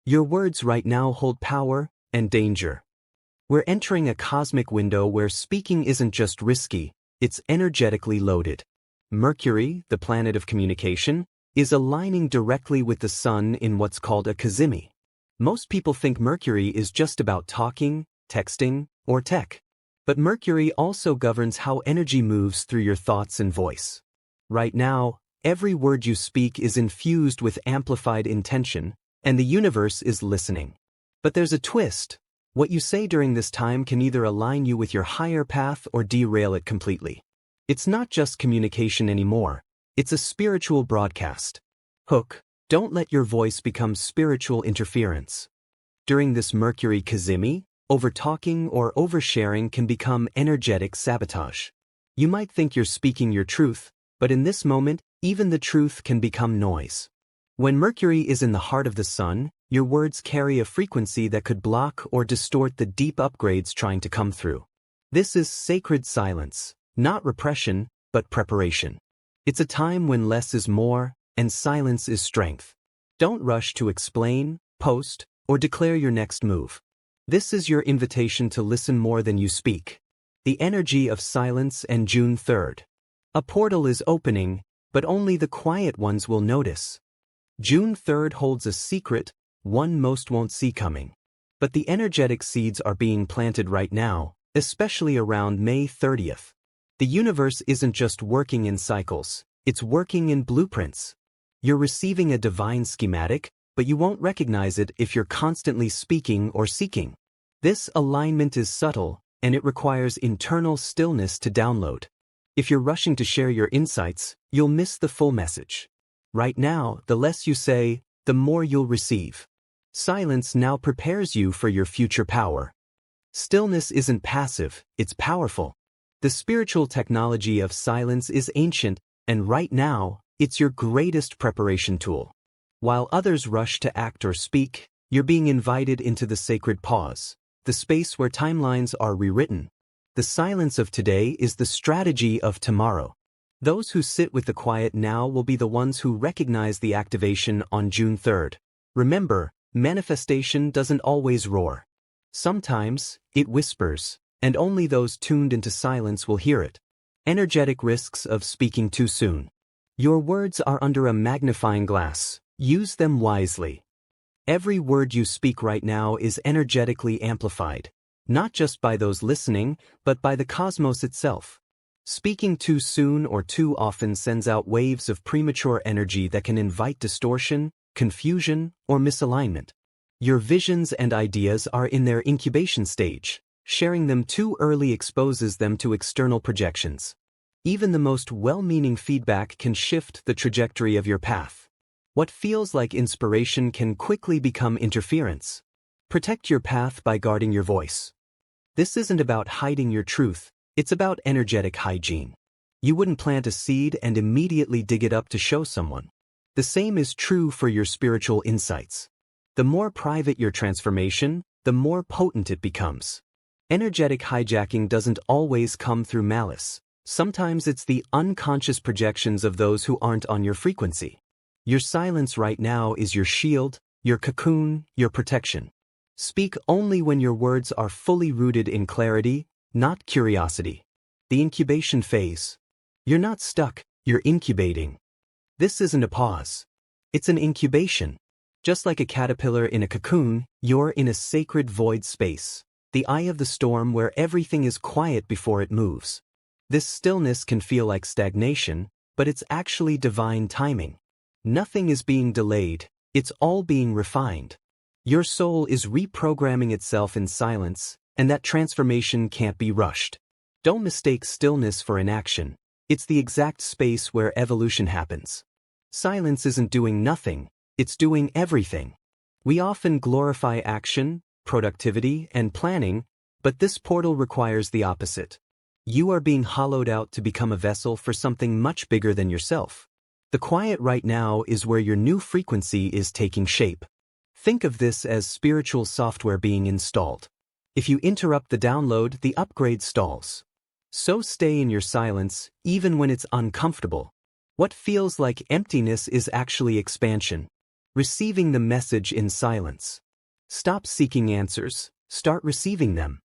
Your words right now hold power and danger. We're entering a cosmic window where speaking isn't just risky, it's energetically loaded. Mercury, the planet of communication, is aligning directly with the Sun in what's called a Cazimi. Most people think Mercury is just about talking, texting, or tech. But Mercury also governs how energy moves through your thoughts and voice. Right now, every word you speak is infused with amplified intention, and the universe is listening. But there's a twist. What you say during this time can either align you with your higher path or derail it completely. It's not just communication anymore, it's a spiritual broadcast. Hook, don't let your voice become spiritual interference. During this Mercury Cazimi, overtalking or oversharing can become energetic sabotage. You might think you're speaking your truth, but in this moment, even the truth can become noise. When Mercury is in the heart of the Sun, your words carry a frequency that could block or distort the deep upgrades trying to come through. This is sacred silence, not repression, but preparation. It's a time when less is more, and silence is strength. Don't rush to explain, post, or declare your next move. This is your invitation to listen more than you speak. The energy of silence and June 3rd. A portal is opening, but only the quiet ones will notice. June 3rd holds a secret one most won't see coming. But the energetic seeds are being planted right now, especially around May 30th. The universe isn't just working in cycles, it's working in blueprints. You're receiving a divine schematic, but you won't recognize it if you're constantly speaking or seeking. This alignment is subtle, and it requires internal stillness to download. If you're rushing to share your insights, you'll miss the full message. Right now, the less you say, the more you'll receive. Silence now prepares you for your future power. Stillness isn't passive, it's powerful. The spiritual technology of silence is ancient, and right now, it's your greatest preparation tool. While others rush to act or speak, you're being invited into the sacred pause, the space where timelines are rewritten. The silence of today is the strategy of tomorrow. Those who sit with the quiet now will be the ones who recognize the activation on June 3rd. Remember, manifestation doesn't always roar. Sometimes, it whispers, and only those tuned into silence will hear it. Energetic risks of speaking too soon. Your words are under a magnifying glass. Use them wisely. Every word you speak right now is energetically amplified, not just by those listening, but by the cosmos itself. Speaking too soon or too often sends out waves of premature energy that can invite distortion, confusion, or misalignment. Your visions and ideas are in their incubation stage. Sharing them too early exposes them to external projections. Even the most well-meaning feedback can shift the trajectory of your path. What feels like inspiration can quickly become interference. Protect your path by guarding your voice. This isn't about hiding your truth, it's about energetic hygiene. You wouldn't plant a seed and immediately dig it up to show someone. The same is true for your spiritual insights. The more private your transformation, the more potent it becomes. Energetic hijacking doesn't always come through malice. Sometimes it's the unconscious projections of those who aren't on your frequency. Your silence right now is your shield, your cocoon, your protection. Speak only when your words are fully rooted in clarity, not curiosity. The incubation phase. You're not stuck, you're incubating. This isn't a pause. It's an incubation. Just like a caterpillar in a cocoon, you're in a sacred void space, the eye of the storm where everything is quiet before it moves. This stillness can feel like stagnation, but it's actually divine timing. Nothing is being delayed, it's all being refined. Your soul is reprogramming itself in silence, and that transformation can't be rushed. Don't mistake stillness for inaction. It's the exact space where evolution happens. Silence isn't doing nothing, it's doing everything. We often glorify action, productivity, and planning, but this portal requires the opposite. You are being hollowed out to become a vessel for something much bigger than yourself. The quiet right now is where your new frequency is taking shape. Think of this as spiritual software being installed. If you interrupt the download, the upgrade stalls. So stay in your silence, even when it's uncomfortable. What feels like emptiness is actually expansion. Receiving the message in silence. Stop seeking answers, start receiving them.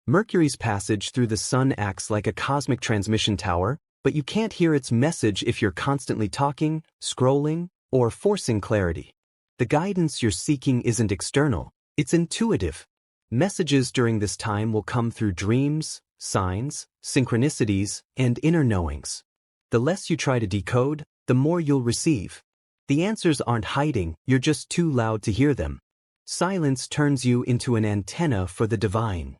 Mercury's passage through the sun acts like a cosmic transmission tower, but you can't hear its message if you're constantly talking, scrolling, or forcing clarity. The guidance you're seeking isn't external, it's intuitive. Messages during this time will come through dreams, signs, synchronicities, and inner knowings. The less you try to decode, the more you'll receive. The answers aren't hiding, you're just too loud to hear them. Silence turns you into an antenna for the divine.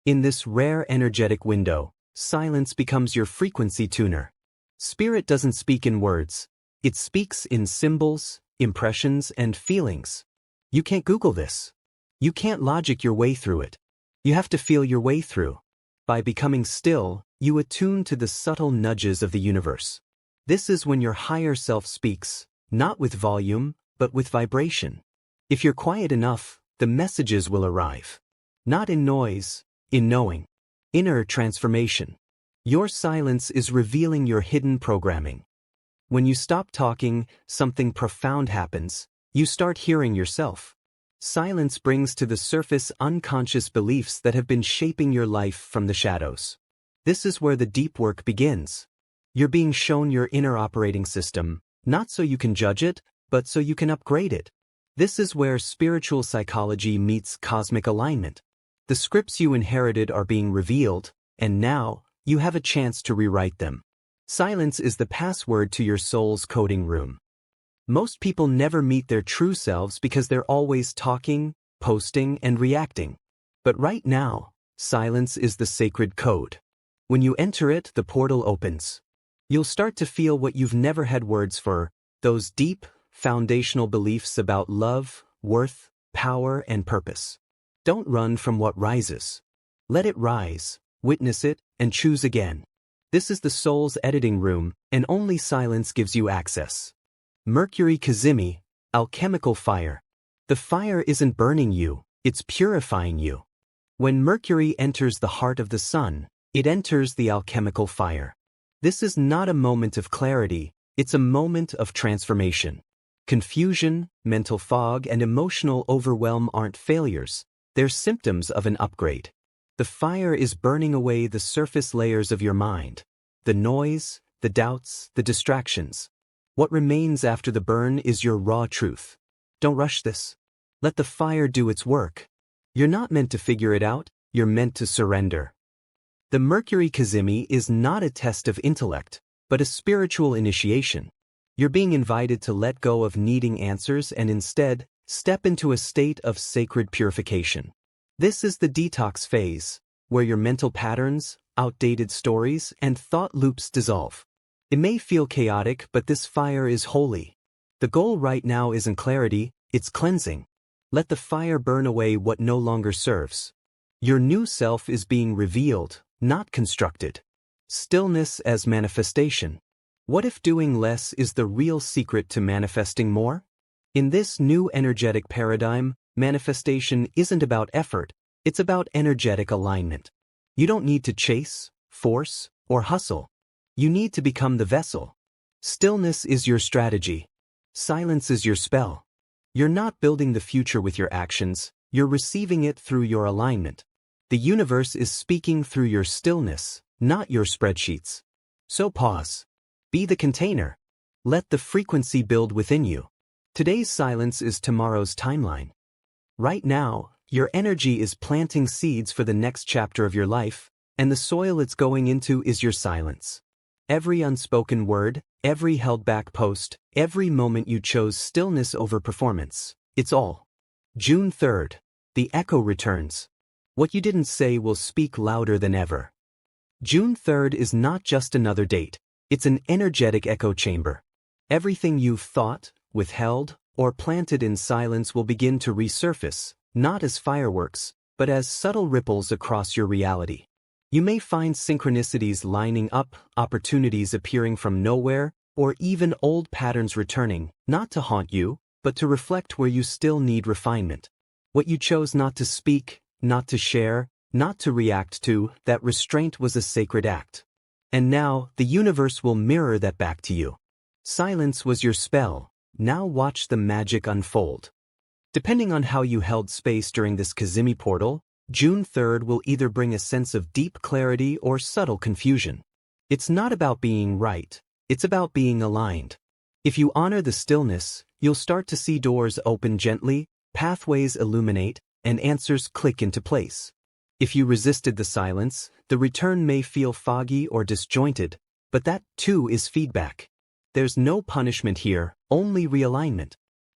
In this rare energetic window, silence becomes your frequency tuner. Spirit doesn't speak in words, it speaks in symbols, impressions, and feelings. You can't Google this. You can't logic your way through it. You have to feel your way through. By becoming still, you attune to the subtle nudges of the universe. This is when your higher self speaks, not with volume, but with vibration. If you're quiet enough, the messages will arrive. Not in noise, in knowing. Inner transformation. Your silence is revealing your hidden programming. When you stop talking, something profound happens. You start hearing yourself. Silence brings to the surface unconscious beliefs that have been shaping your life from the shadows. This is where the deep work begins. You're being shown your inner operating system, not so you can judge it, but so you can upgrade it. This is where spiritual psychology meets cosmic alignment. The scripts you inherited are being revealed, and now, you have a chance to rewrite them. Silence is the password to your soul's coding room. Most people never meet their true selves because they're always talking, posting, and reacting. But right now, silence is the sacred code. When you enter it, the portal opens. You'll start to feel what you've never had words for, those deep, foundational beliefs about love, worth, power, and purpose. Don't run from what rises. Let it rise, witness it, and choose again. This is the soul's editing room, and only silence gives you access. Mercury Cazimi, alchemical fire. The fire isn't burning you, it's purifying you. When Mercury enters the heart of the sun, it enters the alchemical fire. This is not a moment of clarity, it's a moment of transformation. Confusion, mental fog, and emotional overwhelm aren't failures, they're symptoms of an upgrade. The fire is burning away the surface layers of your mind, the noise, the doubts, the distractions. What remains after the burn is your raw truth. Don't rush this. Let the fire do its work. You're not meant to figure it out, you're meant to surrender. The Mercury Cazimi is not a test of intellect, but a spiritual initiation. You're being invited to let go of needing answers and instead, step into a state of sacred purification. This is the detox phase, where your mental patterns, outdated stories, and thought loops dissolve. It may feel chaotic, but this fire is holy. The goal right now isn't clarity, it's cleansing. Let the fire burn away what no longer serves. Your new self is being revealed, not constructed. Stillness as manifestation. What if doing less is the real secret to manifesting more? In this new energetic paradigm, manifestation isn't about effort, it's about energetic alignment. You don't need to chase, force, or hustle. You need to become the vessel. Stillness is your strategy. Silence is your spell. You're not building the future with your actions, you're receiving it through your alignment. The universe is speaking through your stillness, not your spreadsheets. So pause. Be the container. Let the frequency build within you. Today's silence is tomorrow's timeline. Right now, your energy is planting seeds for the next chapter of your life, and the soil it's going into is your silence. Every unspoken word, every held-back post, every moment you chose stillness over performance, it's all. June 3rd, the echo returns. What you didn't say will speak louder than ever. June 3rd is not just another date, it's an energetic echo chamber. Everything you've thought, withheld, or planted in silence will begin to resurface, not as fireworks, but as subtle ripples across your reality. You may find synchronicities lining up, opportunities appearing from nowhere, or even old patterns returning, not to haunt you, but to reflect where you still need refinement. What you chose not to speak, not to share, not to react to, that restraint was a sacred act. And now, the universe will mirror that back to you. Silence was your spell, Now watch the magic unfold. Depending on how you held space during this Cazimi portal, June 3rd will either bring a sense of deep clarity or subtle confusion. It's not about being right, it's about being aligned. If you honor the stillness, you'll start to see doors open gently, pathways illuminate, and answers click into place. If you resisted the silence, the return may feel foggy or disjointed, but that, too, is feedback. There's no punishment here, only realignment.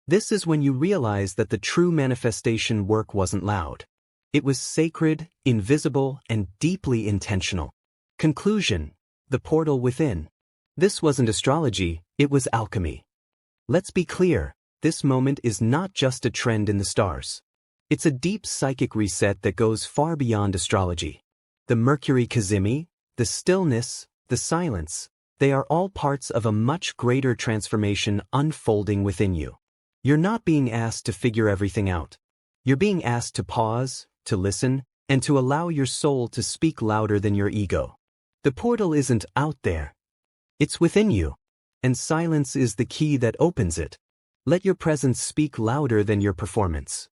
This is when you realize that the true manifestation work wasn't loud. It was sacred, invisible, and deeply intentional. Conclusion: the portal within. This wasn't astrology, it was alchemy. Let's be clear, this moment is not just a trend in the stars. It's a deep psychic reset that goes far beyond astrology. The Mercury Cazimi, the stillness, the silence, they are all parts of a much greater transformation unfolding within you. You're not being asked to figure everything out. You're being asked to pause, to listen, and to allow your soul to speak louder than your ego. The portal isn't out there. It's within you. And silence is the key that opens it. Let your presence speak louder than your performance.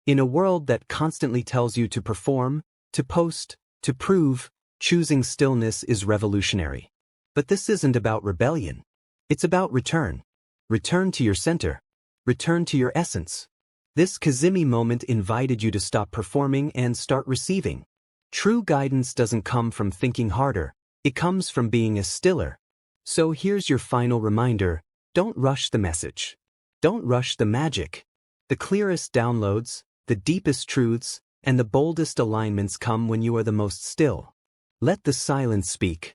In a world that constantly tells you to perform, to post, to prove, choosing stillness is revolutionary. But this isn't about rebellion. It's about return. Return to your center. Return to your essence. This Cazimi moment invited you to stop performing and start receiving. True guidance doesn't come from thinking harder. It comes from being stiller. So here's your final reminder: don't rush the message. Don't rush the magic. The clearest downloads, the deepest truths, and the boldest alignments come when you are the most still. Let the silence speak.